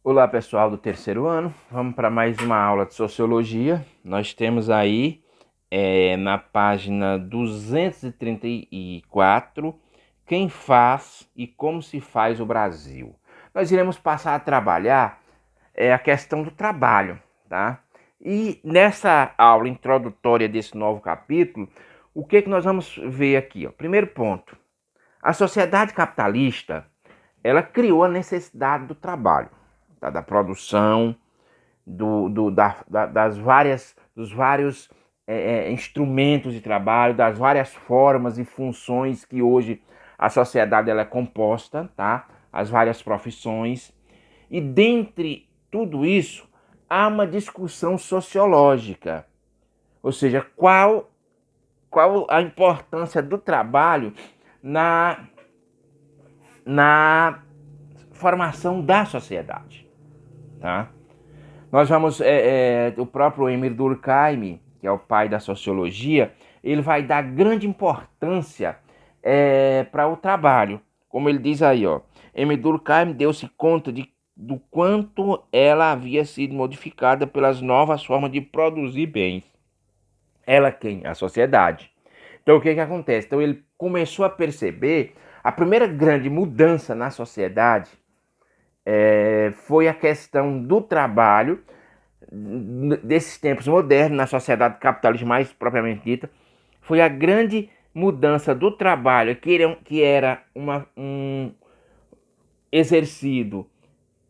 Olá pessoal do terceiro ano, vamos para mais uma aula de Sociologia. Nós temos aí na página 234, quem faz e como se faz o Brasil. Nós iremos passar a trabalhar a questão do trabalho, tá? E nessa aula introdutória desse novo capítulo, o que nós vamos ver aqui? Ó? Primeiro ponto, a sociedade capitalista, ela criou a necessidade do trabalho, tá? Da produção, dos vários instrumentos de trabalho, das várias formas e funções que hoje a sociedade ela é composta, tá? As várias profissões. E dentre tudo isso, há uma discussão sociológica, ou seja, qual a importância do trabalho na, na formação da sociedade, tá? Nós vamos, o próprio Emile Durkheim, que é o pai da sociologia, ele vai dar grande importância para o trabalho. Como ele diz aí, ó, Emile Durkheim deu-se conta do quanto ela havia sido modificada pelas novas formas de produzir bens. Ela quem? A sociedade. Então o que acontece? Então ele começou a perceber a primeira grande mudança na sociedade foi a questão do trabalho desses tempos modernos, na sociedade capitalista mais propriamente dita, foi a grande mudança do trabalho que era um exercido,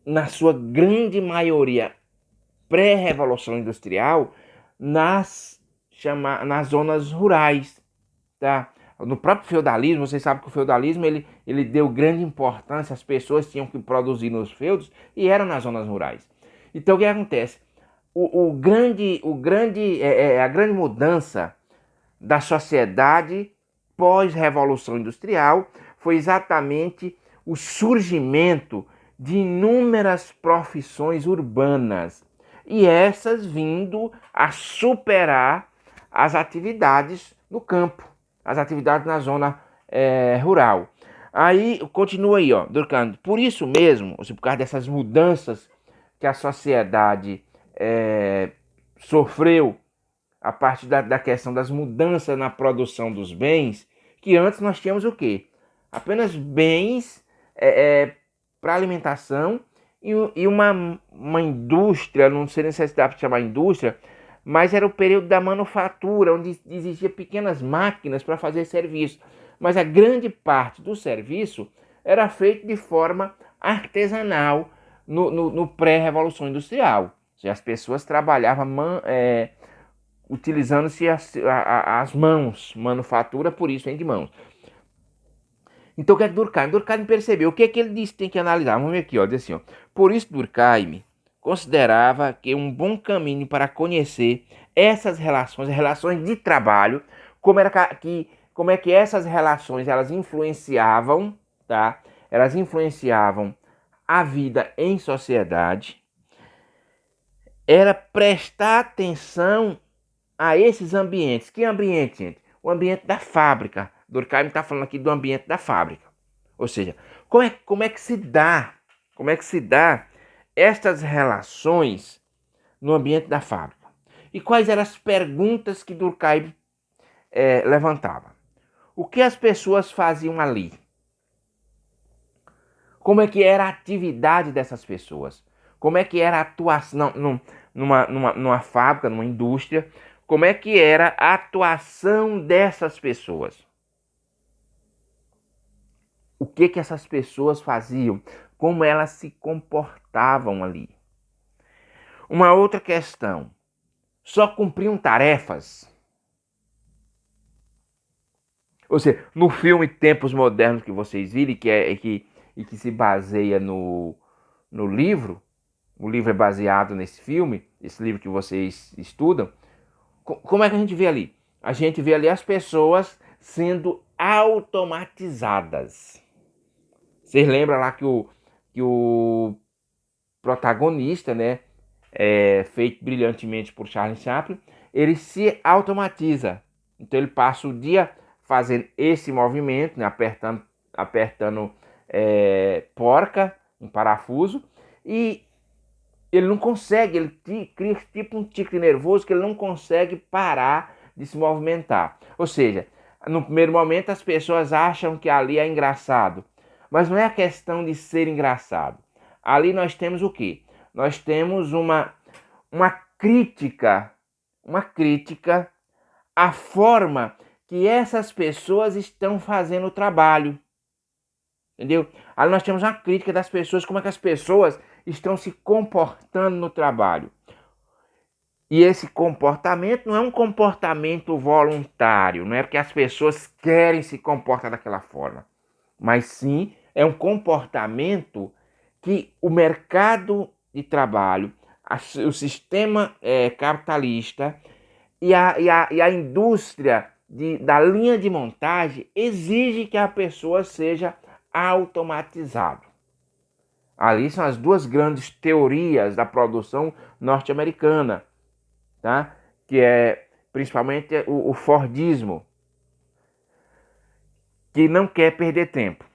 na sua grande maioria, pré-revolução industrial, nas zonas rurais. Tá? No próprio feudalismo, vocês sabem que o feudalismo ele deu grande importância, as pessoas tinham que produzir nos feudos e eram nas zonas rurais. Então o que acontece? A grande mudança da sociedade pós-revolução industrial foi exatamente o surgimento de inúmeras profissões urbanas e essas vindo a superar as atividades no campo, as atividades na zona rural. Aí continua aí, ó, Durkheim. Por isso mesmo, por causa dessas mudanças que a sociedade sofreu a partir da questão das mudanças na produção dos bens, que antes nós tínhamos o quê? Apenas bens para alimentação e uma indústria, não sei nem se dá para chamar indústria, mas era o período da manufatura, onde existiam pequenas máquinas para fazer serviço. Mas a grande parte do serviço era feito de forma artesanal no pré-revolução industrial. As pessoas trabalhavam utilizando-se as mãos, manufatura, por isso vem de mãos. Então o que é que Durkheim? Durkheim percebeu, o que é que ele disse que tem que analisar? Vamos ver aqui, ó, diz assim, ó. Por isso Durkheim considerava que um bom caminho para conhecer essas relações, as relações de trabalho, como é que essas relações elas influenciavam, tá? Elas influenciavam a vida em sociedade, era prestar atenção a esses ambientes. Que ambiente, gente? O ambiente da fábrica. Durkheim está falando aqui do ambiente da fábrica. Ou seja, como é que se dá? Como é que se dá estas relações no ambiente da fábrica? E quais eram as perguntas que Durkheim levantava? O que as pessoas faziam ali? Como é que era a atividade dessas pessoas? Como é que era a atuação numa fábrica, numa indústria? Como é que era a atuação dessas pessoas? O que essas pessoas faziam? Como elas se comportavam ali? Uma outra questão. Só cumpriam tarefas? Ou seja, no filme Tempos Modernos que vocês viram e que se baseia no livro, o livro é baseado nesse filme, esse livro que vocês estudam, como é que a gente vê ali? A gente vê ali as pessoas sendo automatizadas. Vocês lembram lá que o protagonista, né, feito brilhantemente por Charlie Chaplin, ele se automatiza. Então ele passa o dia fazendo esse movimento, né, apertando porca em parafuso, e ele não consegue, cria tipo um tique nervoso que ele não consegue parar de se movimentar. Ou seja, no primeiro momento as pessoas acham que ali é engraçado, mas não é a questão de ser engraçado. Ali nós temos o quê? Nós temos uma crítica, uma crítica à forma que essas pessoas estão fazendo o trabalho. Entendeu? Ali nós temos uma crítica das pessoas, como é que as pessoas estão se comportando no trabalho. E esse comportamento não é um comportamento voluntário, não é porque as pessoas querem se comportar daquela forma, mas sim é um comportamento que o mercado de trabalho, o sistema capitalista e a indústria da linha de montagem exige que a pessoa seja automatizada. Ali são as duas grandes teorias da produção norte-americana, tá? Que é principalmente o Fordismo, que não quer perder tempo,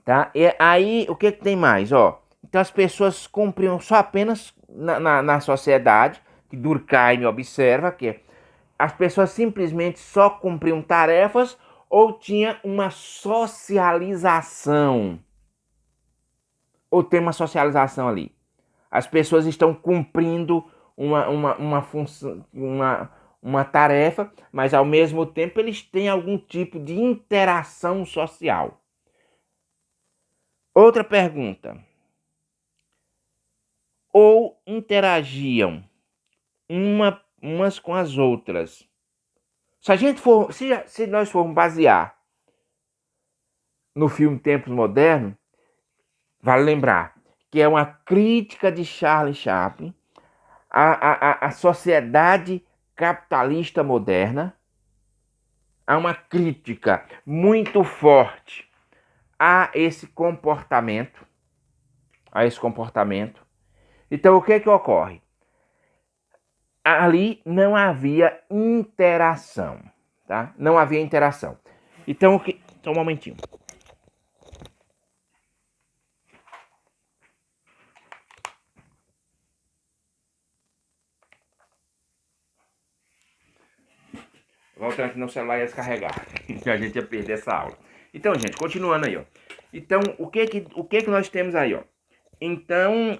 tá? E aí, o que tem mais, ó? Então as pessoas cumpriam só apenas na sociedade, que Durkheim observa, que as pessoas simplesmente só cumpriam tarefas ou tinha uma socialização, ou tem uma socialização ali. As pessoas estão cumprindo uma função, uma tarefa, mas ao mesmo tempo eles têm algum tipo de interação social. Outra pergunta. Ou interagiam umas com as outras. Se nós formos basear no filme Tempos Modernos, vale lembrar que é uma crítica de Charlie Chaplin à sociedade capitalista moderna. Há uma crítica muito forte a esse comportamento. Então, o que é que ocorre? Ali não havia interação, tá? Não havia interação. Então, só um momentinho. Voltando aqui no celular e ia descarregar, que a gente ia perder essa aula. Então, gente, continuando aí, ó. Então, o que nós temos aí, ó? Então,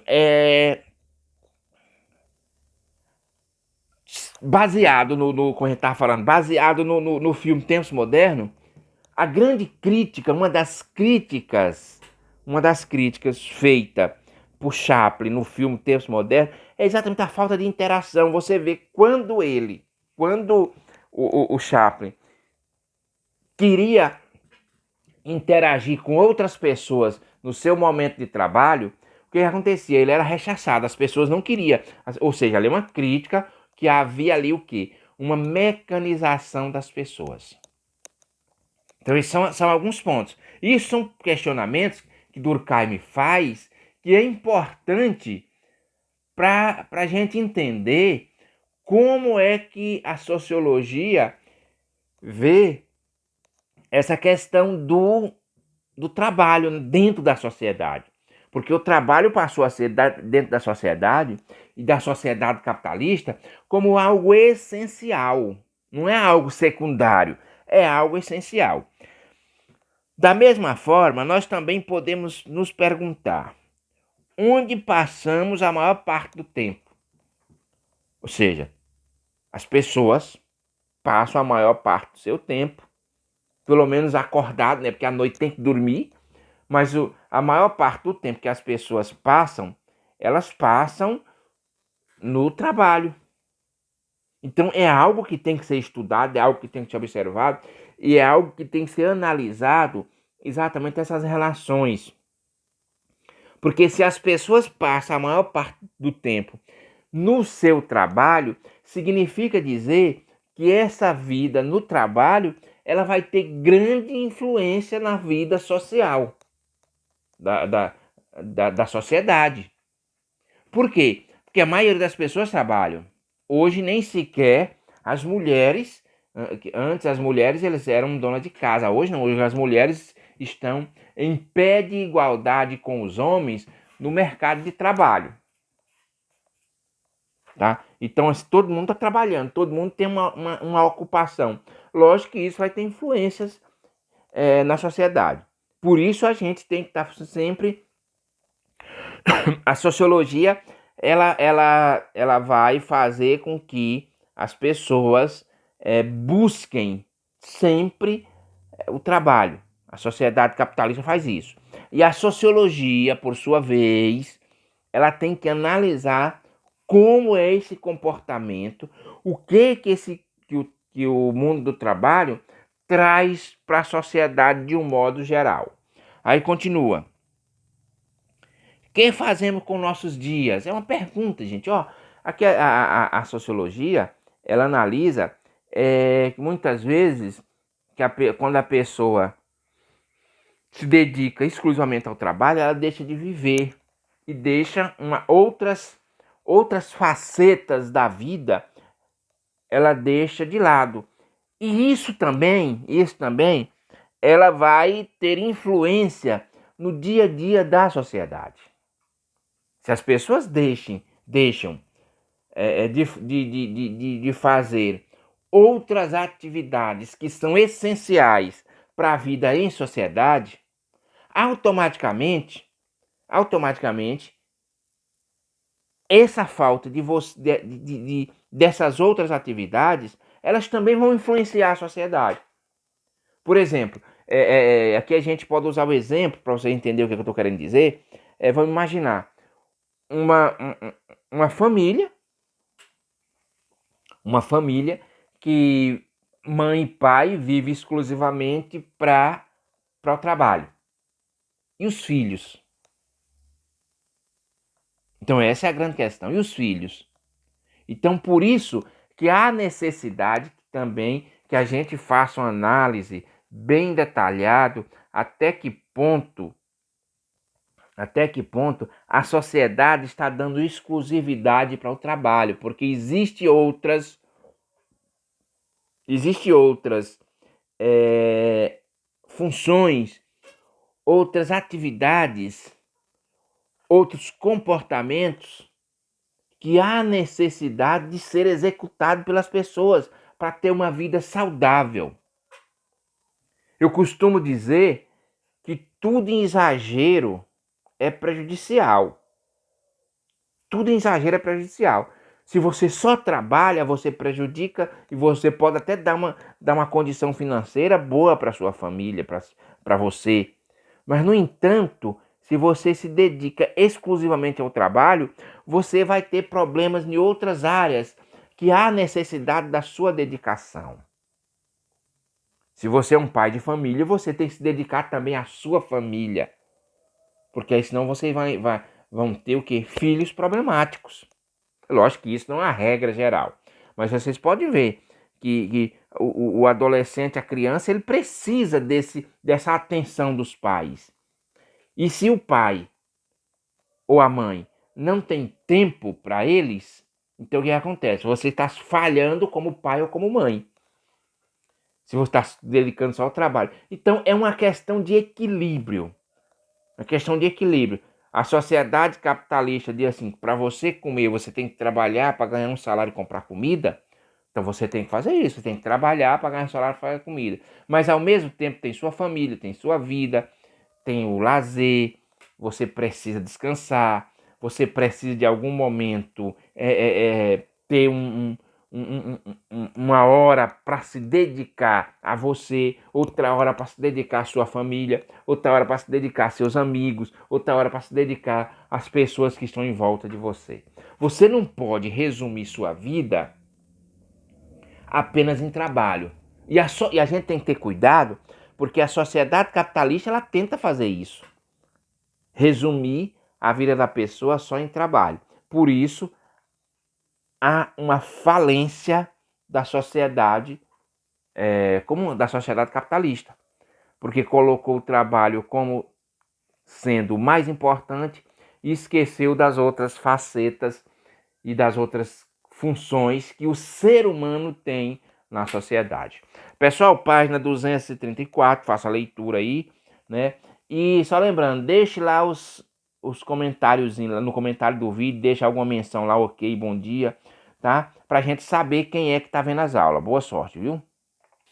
baseado como a gente estava falando, baseado no filme Tempos Modernos, a grande crítica, uma das críticas feita por Chaplin no filme Tempos Modernos é exatamente a falta de interação. Você vê quando o Chaplin queria interagir com outras pessoas no seu momento de trabalho, o que acontecia? Ele era rechaçado, as pessoas não queriam. Ou seja, ali é uma crítica que havia ali o quê? Uma mecanização das pessoas. Então, esses são alguns pontos. Isso são questionamentos que Durkheim faz, que é importante para a gente entender como é que a sociologia vê essa questão do trabalho dentro da sociedade. Porque o trabalho passou a ser dentro da sociedade e da sociedade capitalista como algo essencial. Não é algo secundário, é algo essencial. Da mesma forma, nós também podemos nos perguntar onde passamos a maior parte do tempo. Ou seja, as pessoas passam a maior parte do seu tempo, pelo menos acordado, né? Porque à noite tem que dormir, mas a maior parte do tempo que as pessoas passam, elas passam no trabalho. Então é algo que tem que ser estudado, é algo que tem que ser observado e é algo que tem que ser analisado exatamente essas relações. Porque se as pessoas passam a maior parte do tempo no seu trabalho, significa dizer que essa vida no trabalho ela vai ter grande influência na vida social da sociedade. Por quê? Porque a maioria das pessoas trabalham. Hoje nem sequer as mulheres, antes as mulheres eles eram donas de casa, hoje não, hoje as mulheres estão em pé de igualdade com os homens no mercado de trabalho. tá? Então, assim, todo mundo está trabalhando, todo mundo tem uma ocupação. Lógico que isso vai ter influências na sociedade. Por isso a gente tem que estar sempre... A sociologia, ela vai fazer com que as pessoas busquem sempre o trabalho. A sociedade capitalista faz isso. E a sociologia, por sua vez, ela tem que analisar como é esse comportamento, o que o mundo do trabalho traz para a sociedade de um modo geral. Aí continua. O que fazemos com nossos dias? É uma pergunta, gente. Ó, aqui a sociologia, ela analisa que muitas vezes, quando a pessoa se dedica exclusivamente ao trabalho, ela deixa de viver e deixa outras facetas da vida, ela deixa de lado. E isso também, ela vai ter influência no dia a dia da sociedade. Se as pessoas deixam de fazer outras atividades que são essenciais para a vida em sociedade, automaticamente, essa falta dessas outras atividades, elas também vão influenciar a sociedade. Por exemplo, aqui a gente pode usar o exemplo, para você entender o que eu estou querendo dizer. Vamos imaginar uma família, que mãe e pai vivem exclusivamente para o trabalho. E os filhos? Então essa é a grande questão. E os filhos? Então por isso que há necessidade também que a gente faça uma análise bem detalhada até que ponto a sociedade está dando exclusividade para o trabalho, porque existe outras funções, outras atividades, outros comportamentos que há necessidade de ser executado pelas pessoas para ter uma vida saudável. Eu costumo dizer que tudo em exagero é prejudicial. Tudo em exagero é prejudicial. Se você só trabalha, você prejudica e você pode até dar uma condição financeira boa para sua família, para você. Mas, no entanto, se você se dedica exclusivamente ao trabalho, você vai ter problemas em outras áreas que há necessidade da sua dedicação. Se você é um pai de família, você tem que se dedicar também à sua família. Porque aí senão você vão ter o quê? Filhos problemáticos. Lógico que isso não é a regra geral. Mas vocês podem ver que o adolescente, a criança, ele precisa dessa atenção dos pais. E se o pai ou a mãe não tem tempo para eles, então o que acontece? Você está falhando como pai ou como mãe. Se você está se dedicando só ao trabalho. Então é uma questão de equilíbrio. Uma questão de equilíbrio. A sociedade capitalista diz assim, para você comer, você tem que trabalhar para ganhar um salário e comprar comida. Então você tem que fazer isso, você tem que trabalhar para ganhar um salário e fazer comida. Mas ao mesmo tempo tem sua família, tem sua vida, tem o lazer, você precisa descansar, você precisa de algum momento ter uma hora para se dedicar a você, outra hora para se dedicar à sua família, outra hora para se dedicar a seus amigos, outra hora para se dedicar às pessoas que estão em volta de você. Você não pode resumir sua vida apenas em trabalho. E a gente tem que ter cuidado, porque a sociedade capitalista ela tenta fazer isso. Resumir a vida da pessoa só em trabalho. Por isso, há uma falência da sociedade, como da sociedade capitalista. Porque colocou o trabalho como sendo o mais importante e esqueceu das outras facetas e das outras funções que o ser humano tem na sociedade. Pessoal, página 234, faça a leitura aí, né? E só lembrando, deixe lá os comentários no comentário do vídeo, deixa alguma menção lá, ok, bom dia, tá? Pra gente saber quem é que tá vendo as aulas. Boa sorte, viu?